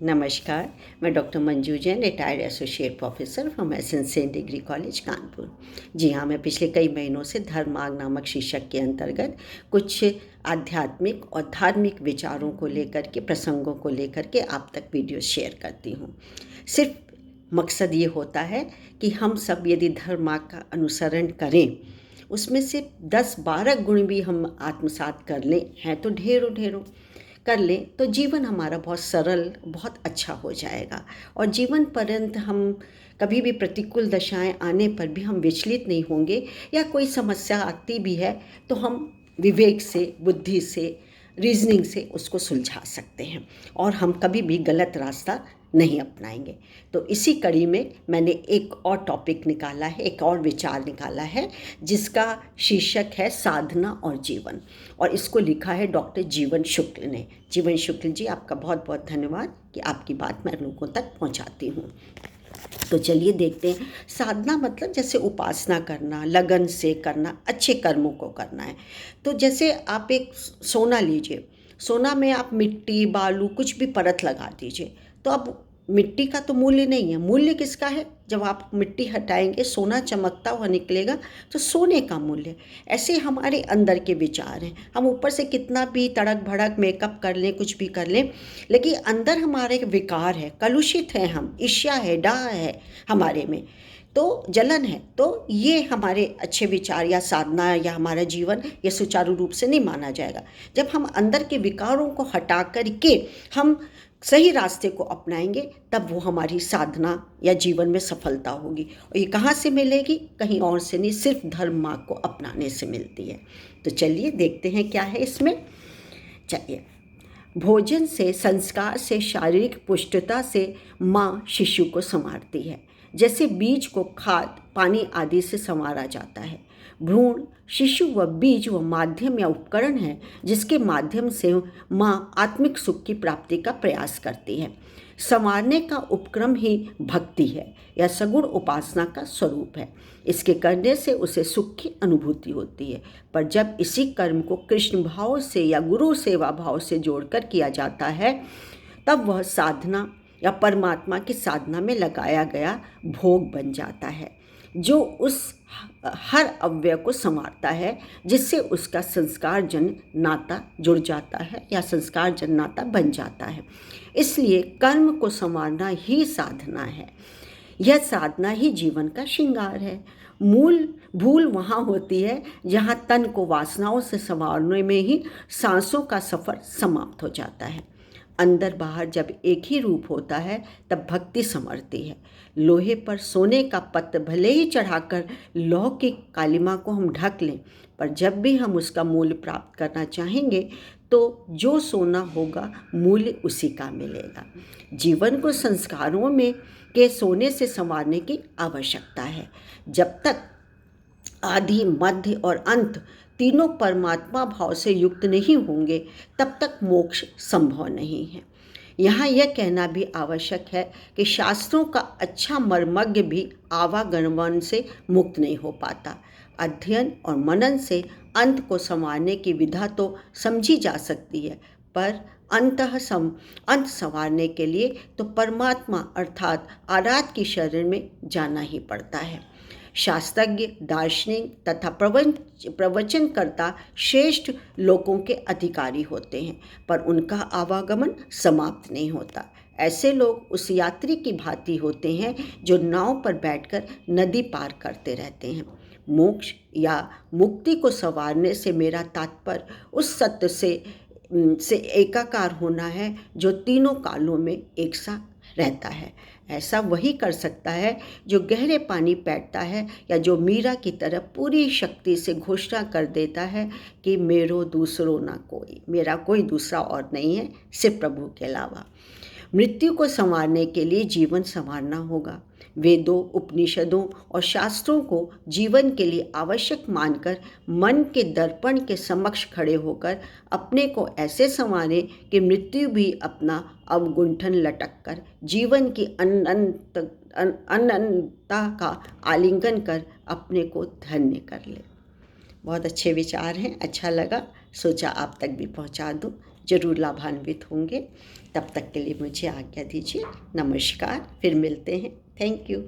नमस्कार। मैं doctor Manju Jain, retired associate professor from SN degree college Kanpur. जी हाँ, मैं पिछले कई महीनों से धर्म मार्ग नामक शीर्षक के अंतर्गत कुछ आध्यात्मिक और धार्मिक विचारों को लेकर के, प्रसंगों को लेकर के आप तक वीडियो शेयर करती हूँ। सिर्फ मकसद ये होता है कि हम सब यदि धर्म मार्ग का अनुसरण करें, उसमें से 10-12 गुण भी हम आत्मसात कर लें, हैं तो ढेरों ढेरों कर लें, तो जीवन हमारा बहुत सरल, बहुत अच्छा हो जाएगा। और जीवन पर्यंत हम कभी भी प्रतिकूल दशाएं आने पर भी हम विचलित नहीं होंगे, या कोई समस्या आती भी है तो हम विवेक से, बुद्धि से, रीजनिंग से उसको सुलझा सकते हैं और हम कभी भी गलत रास्ता नहीं अपनाएंगे। तो इसी कड़ी में मैंने एक और टॉपिक निकाला है, एक और विचार निकाला है, जिसका शीर्षक है साधना और जीवन, और इसको लिखा है डॉक्टर जीवन शुक्ल ने। जीवन शुक्ल जी, आपका बहुत बहुत धन्यवाद कि आपकी बात मैं लोगों तक पहुंचाती हूँ। तो चलिए देखते हैं। साधना मतलब जैसे उपासना करना, लगन से करना, अच्छे कर्मों को करना है। तो जैसे आप एक सोना लीजिए, सोना में आप मिट्टी, बालू, कुछ भी परत लगा दीजिए, तो अब मिट्टी का तो मूल्य नहीं है। मूल्य किसका है? जब आप मिट्टी हटाएंगे, सोना चमकता हुआ निकलेगा, तो सोने का मूल्य। ऐसे हमारे अंदर के विचार हैं। हम ऊपर से कितना भी तड़क भड़क मेकअप कर लें, कुछ भी कर लें, लेकिन अंदर हमारे विकार है, कलुषित है, हम ईर्ष्या है, डाह है हमारे में, तो जलन है। तो ये हमारे अच्छे विचार या साधना या हमारा जीवन ये सुचारू रूप से नहीं माना जाएगा। जब हम अंदर के विकारों को हटा करके हम सही रास्ते को अपनाएंगे, तब वो हमारी साधना या जीवन में सफलता होगी। और ये कहाँ से मिलेगी? कहीं और से नहीं, सिर्फ धर्म मार्ग को अपनाने से मिलती है। तो चलिए देखते हैं क्या है इसमें। चलिए, भोजन से, संस्कार से, शारीरिक पुष्टता से माँ शिशु को संवारती है। जैसे बीज को खाद, पानी आदि से संवारा जाता है। भ्रूण, शिशु व बीज व माध्यम या उपकरण है, जिसके माध्यम से माँ आत्मिक सुख की प्राप्ति का प्रयास करती है। संवारने का उपक्रम ही भक्ति है, यह सगुण उपासना का स्वरूप है। इसके करने से उसे सुख की अनुभूति होती है। पर जब इसी कर्म को कृष्ण भाव से या गुरु सेवा भाव से जोड़कर किया जाता है, तब वह साधना या परमात्मा की साधना में लगाया गया भोग बन जाता है, जो उस हर अव्यय को संवारता है, जिससे उसका संस्कार जन नाता जुड़ जाता है या संस्कार जन नाता बन जाता है। इसलिए कर्म को संवारना ही साधना है। यह साधना ही जीवन का श्रृंगार है। मूल भूल वहाँ होती है जहाँ तन को वासनाओं से संवारने में ही सांसों का सफ़र समाप्त हो जाता है। अंदर बाहर जब एक ही रूप होता है, तब भक्ति समरती है। लोहे पर सोने का पत्थर भले ही चढ़ाकर लौह की कालिमा को हम ढक लें, पर जब भी हम उसका मूल्य प्राप्त करना चाहेंगे, तो जो सोना होगा मूल्य उसी का मिलेगा। जीवन को संस्कारों में के सोने से संवारने की आवश्यकता है। जब तक आदि, मध्य और अंत तीनों परमात्मा भाव से युक्त नहीं होंगे, तब तक मोक्ष संभव नहीं है। यहाँ यह कहना भी आवश्यक है कि शास्त्रों का अच्छा मर्मज्ञ भी आवागमन से मुक्त नहीं हो पाता। अध्ययन और मनन से अंत को संवारने की विधा तो समझी जा सकती है, पर अंत संवारने के लिए तो परमात्मा अर्थात आराध की शरण में जाना ही पड़ता है। शास्त्रज्ञ, दार्शनिक तथा प्रवचनकर्ता श्रेष्ठ लोगों के अधिकारी होते हैं, पर उनका आवागमन समाप्त नहीं होता। ऐसे लोग उस यात्री की भांति होते हैं जो नाव पर बैठकर नदी पार करते रहते हैं। मोक्ष या मुक्ति को संवारने से मेरा तात्पर्य उस सत्य से एकाकार होना है जो तीनों कालों में एक सा रहता है। ऐसा वही कर सकता है जो गहरे पानी बैठता है, या जो मीरा की तरह पूरी शक्ति से घोषणा कर देता है कि मेरो दूसरो ना कोई, मेरा कोई दूसरा और नहीं है सिर्फ प्रभु के अलावा। मृत्यु को संवारने के लिए जीवन संवारना होगा। वेदों, उपनिषदों और शास्त्रों को जीवन के लिए आवश्यक मानकर मन के दर्पण के समक्ष खड़े होकर अपने को ऐसे संवारें कि मृत्यु भी अपना अवगुंठन लटक कर जीवन की अनंतता का आलिंगन कर अपने को धन्य कर ले। बहुत अच्छे विचार हैं, अच्छा लगा, सोचा आप तक भी पहुंचा दूं। ज़रूर लाभान्वित होंगे। तब तक के लिए मुझे आज्ञा दीजिए। नमस्कार, फिर मिलते हैं। Thank you.